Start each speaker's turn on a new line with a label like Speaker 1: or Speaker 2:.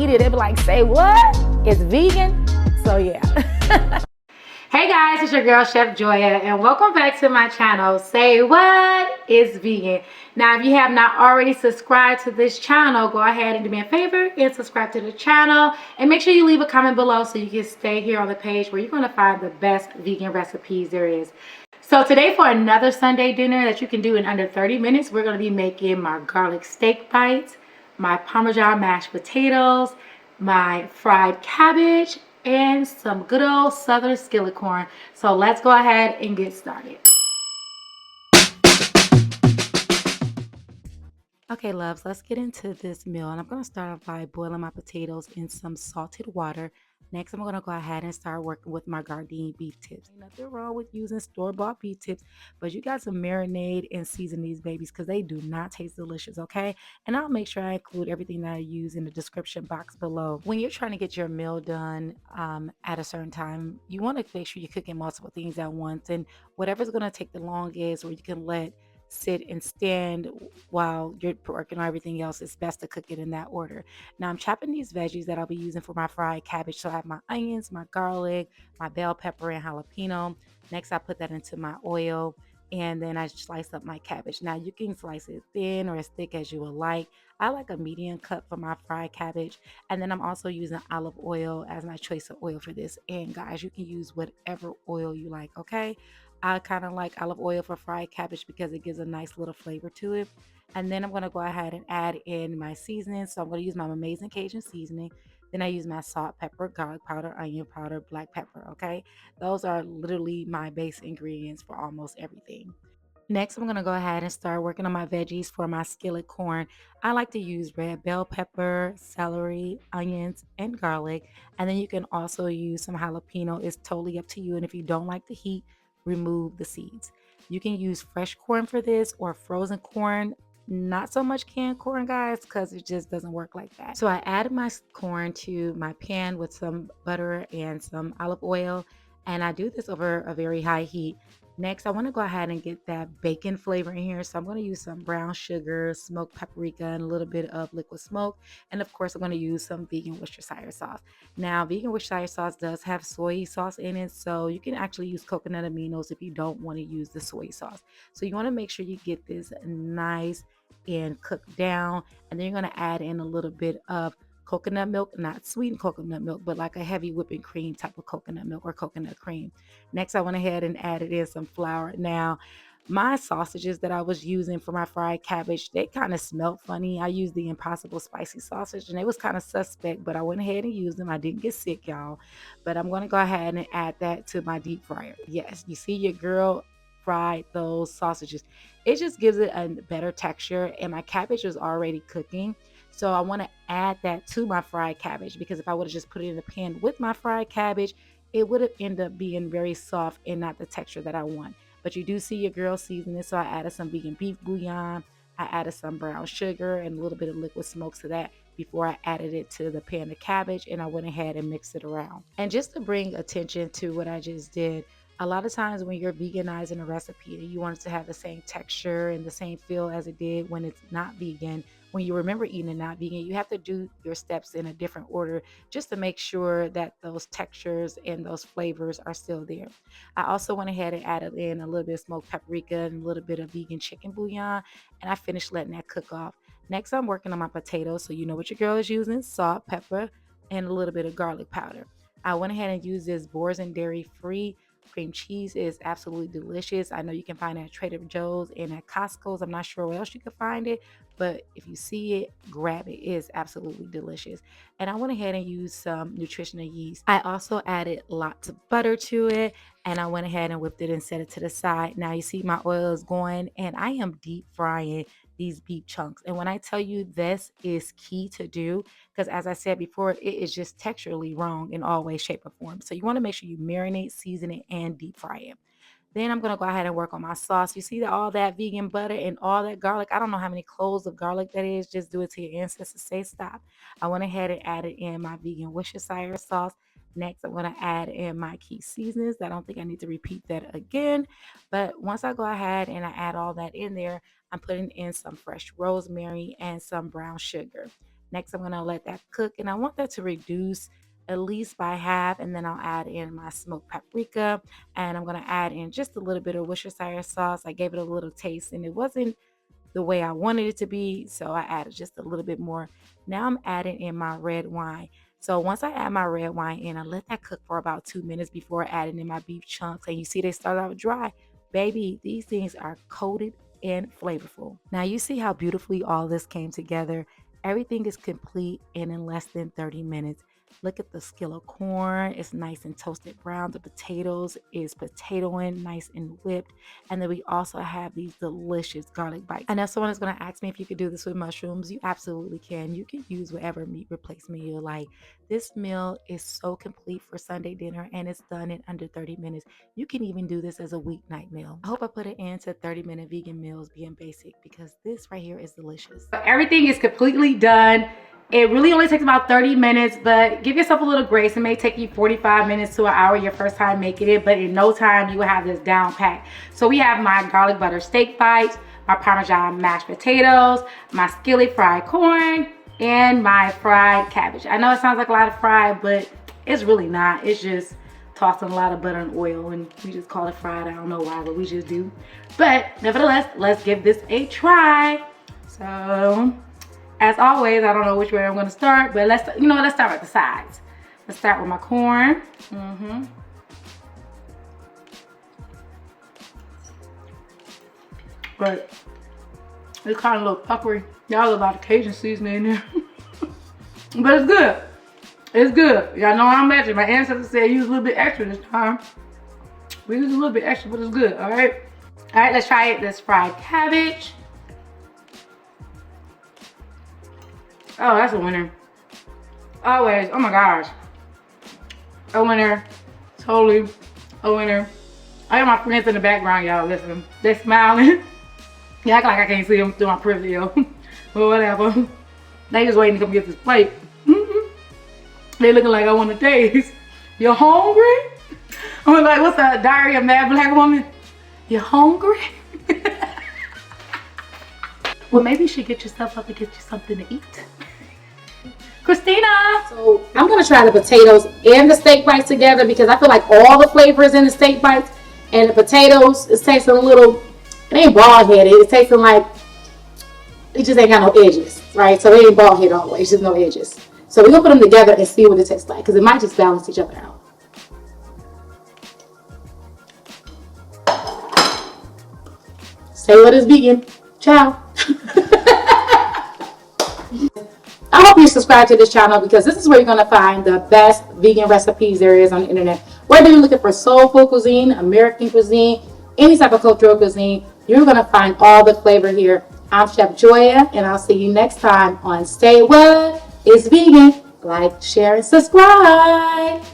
Speaker 1: eat it, they'll be like, say what? It's vegan? So yeah. Hey guys, it's your girl Chef Joya, and welcome back to my channel. Say what? It's vegan. Now, if you have not already subscribed to this channel, go ahead and do me a favor and subscribe to the channel, and make sure you leave a comment below so you can stay here on the page where you're going to find the best vegan recipes there is. So today, for another Sunday dinner that you can do in under 30 minutes, we're going to be making my garlic steak bites, my Parmesan mashed potatoes, my fried cabbage, and some good old Southern skillet corn. So let's go ahead and get started. Okay, loves, let's get into this meal. And I'm going to start off by boiling my potatoes in some salted water. Next, I'm going to go ahead and start working with my Gardein beef tips. Ain't nothing wrong with using store-bought beef tips, but you got to marinate and season these babies because they do not taste delicious, okay? And I'll make sure I include everything that I use in the description box below. When you're trying to get your meal done at a certain time, you want to make sure you're cooking multiple things at once. And whatever's going to take the longest, or you can let sit and stand while you're working on everything else, it's best to cook it in that order. Now I'm chopping these veggies that I'll be using for my fried cabbage. So I have my onions, my garlic, my bell pepper, and jalapeno. Next, I put that into my oil, and then I slice up my cabbage. Now you can slice it thin or as thick as you would like. I like a medium cut for my fried cabbage. And then I'm also using olive oil as my choice of oil for this. And guys, you can use whatever oil you like, okay? I kind of like olive oil for fried cabbage because it gives a nice little flavor to it. And then I'm going to go ahead and add in my seasoning. So I'm going to use my Amazing Cajun seasoning. Then I use my salt, pepper, garlic powder, onion powder, black pepper, okay? Those are literally my base ingredients for almost everything. Next, I'm going to go ahead and start working on my veggies for my skillet corn. I like to use red bell pepper, celery, onions, and garlic. And then you can also use some jalapeno. It's totally up to you. And if you don't like the heat, remove the seeds. You can use fresh corn for this or frozen corn. Not so much canned corn, guys, because it just doesn't work like that. So I added my corn to my pan with some butter and some olive oil. And I do this over a very high heat. Next, I want to go ahead and get that bacon flavor in here. So I'm going to use some brown sugar, smoked paprika, and a little bit of liquid smoke. And of course, I'm going to use some vegan Worcestershire sauce. Now, vegan Worcestershire sauce does have soy sauce in it. So you can actually use coconut aminos if you don't want to use the soy sauce. So you want to make sure you get this nice and cooked down. And then you're going to add in a little bit of coconut milk, not sweetened coconut milk, but like a heavy whipping cream type of coconut milk or coconut cream. Next, I went ahead and added in some flour. Now, my sausages that I was using for my fried cabbage, they kind of smelled funny. I used the Impossible Spicy sausage, and it was kind of suspect, but I went ahead and used them. I didn't get sick, y'all. But I'm going to go ahead and add that to my deep fryer. Yes, you see your girl fried those sausages. It just gives it a better texture, and my cabbage was already cooking. So I want to add that to my fried cabbage, because if I would have just put it in the pan with my fried cabbage, it would have ended up being very soft and not the texture that I want. But you do see your girl seasoning, so I added some vegan beef bouillon. I added some brown sugar and a little bit of liquid smoke to that before I added it to the pan of cabbage, and I went ahead and mixed it around. And just to bring attention to what I just did, a lot of times when you're veganizing a recipe, you want it to have the same texture and the same feel as it did when it's not vegan. When you remember eating it not vegan, you have to do your steps in a different order just to make sure that those textures and those flavors are still there. I also went ahead and added in a little bit of smoked paprika and a little bit of vegan chicken bouillon, and I finished letting that cook off. Next, I'm working on my potatoes, so you know what your girl is using: salt, pepper, and a little bit of garlic powder. I went ahead and used this Boars and Dairy Free cream cheese. Is absolutely delicious. I know you can find it at Trader Joe's and at Costco's. I'm not sure where else you can find it, but if you see it, grab it. It is absolutely delicious. And I went ahead and used some nutritional yeast. I also added lots of butter to it, and I went ahead and whipped it and set it to the side. Now you see my oil is going, and I am deep frying these beef chunks. And when I tell you this is key to do, because as I said before, it is just texturally wrong in all ways, shape, or form. So you want to make sure you marinate, season it, and deep fry it. Then I'm going to go ahead and work on my sauce. You see that all that vegan butter and all that garlic? I don't know how many cloves of garlic that is. Just do it till your ancestors say stop. I went ahead and added in my vegan Worcestershire sauce. Next, I'm going to add in my key seasonings. I don't think I need to repeat that again. But once I go ahead and I add all that in there, I'm putting in some fresh rosemary and some brown sugar. Next, I'm going to let that cook, and I want that to reduce at least by half, and then I'll add in my smoked paprika, and I'm going to add in just a little bit of Worcestershire sauce. I gave it a little taste, and it wasn't the way I wanted it to be, so I added just a little bit more. Now I'm adding in my red wine. So once I add my red wine in, I let that cook for about 2 minutes before adding in my beef chunks. And you see they start out dry. Baby, these things are coated and flavorful. Now you see how beautifully all this came together. Everything is complete and in less than 30 minutes. Look at the skillet corn. It's nice and toasted brown. The potatoes is potatoing, nice and whipped. And then we also have these delicious garlic bites. I know someone is going to ask me if you could do this with mushrooms. You absolutely can. You can use whatever meat replacement you like. This meal is so complete for Sunday dinner, and it's done in under 30 minutes. You can even do this as a weeknight meal. I hope I put an end to 30-minute vegan meals being basic, because this right here is delicious. Everything is completely done. It really only takes about 30 minutes, but give yourself a little grace. It may take you 45 minutes to an hour your first time making it, but in no time you will have this down pat. So we have my garlic butter steak bites, my Parmesan mashed potatoes, my skillet fried corn, and my fried cabbage. I know it sounds like a lot of fried, but it's really not. It's just tossing a lot of butter and oil, and we just call it fried. I don't know why, but we just do. But nevertheless, let's give this a try. So as always, I don't know which way I'm going to start, but let's start with the sides. Let's start with my corn. But it's kind of a little peppery. Y'all a lot of Cajun seasoning in there. But it's good. It's good. Y'all know how much. My ancestors said use a little bit extra this time. We use a little bit extra, but it's good. All right. All right, let's try it. This fried cabbage. Oh, that's a winner. Always. Oh my gosh. A winner. Totally a winner. I got my friends in the background, y'all. Listen. They're smiling. They act like I can't see them through my peripheral. But whatever. They just waiting to come get this plate. They looking like I want to taste. You hungry? I'm like, what's that? Diary of Mad Black Woman? You hungry? Well, maybe you should get yourself up and get you something to eat. Christina! So I'm going to try the potatoes and the steak bites together, because I feel like all the flavor is in the steak bites, and the potatoes, it's tasting a little, it ain't bald headed. It's tasting like, it just ain't got no edges, right? So it ain't bald headed all the way. It's just no edges. So we're going to put them together and see what it tastes like, because it might just balance each other out. Say what is vegan. Ciao. I hope you subscribe to this channel, because this is where you're going to find the best vegan recipes there is on the internet. Whether you're looking for soul food cuisine, American cuisine, any type of cultural cuisine, you're going to find all the flavor here. I'm Chef Joya, and I'll see you next time on Say What is Vegan. Like, share, and subscribe.